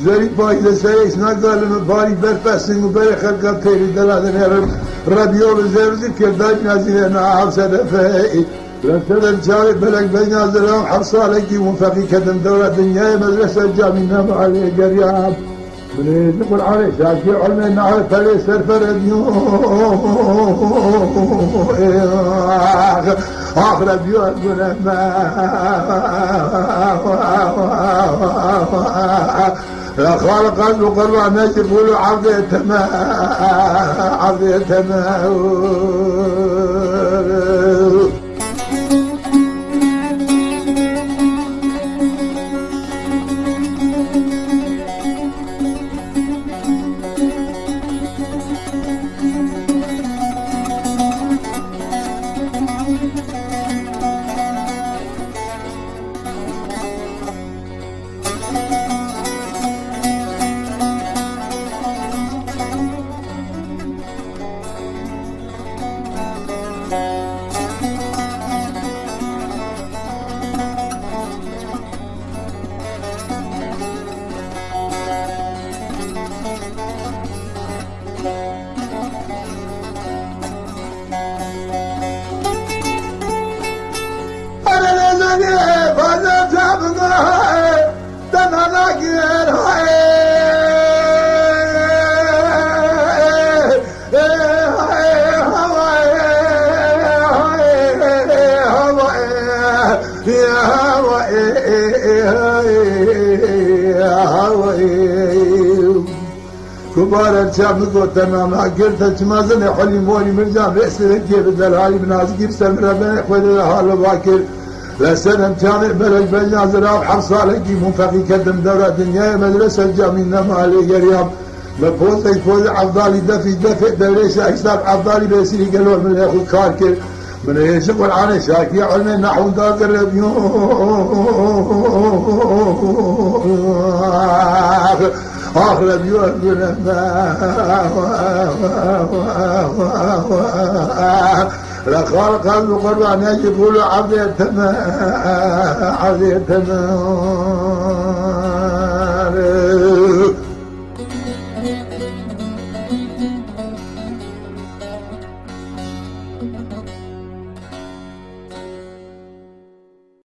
زری پایده سریس نگالم باری برپسنگ و بری خلقا پیری دلادن ربیو بزرزی کرداج نازیه ناحب صدفه رسلن جاوی بلک بین آزرام حفصالکی منفقی کدم دورة دنیای مدرسة جامعنا معالی قریاب بلید نقول علي شاكي علمي نعرف فلي سرفرديو آخر بيوت بنما يا خالق قلب قربان نجي بقولوا عبدي تمام عبدي تمام كبار الشعب قلت تمام قلت تمازن حلي مولي مرجان رئيس الكيف الدلالي بناس كيف سمرة بين اخوة الهال باكر لسنة جامع بلد بناز راو حرصالكي منفقي كدم دورة دنيا مدرسة جامعنا مالي قريب مفوز يفوز عبدالي دفع دوليش اكساب عبدالي بيسيري قالوا من اخو كاركر من يشغل عن شاكي علمي نحو داقر ربيو آخر بيوت لا خالق قلب قربان يجي يقولوا عبدي تمام عبدي تمام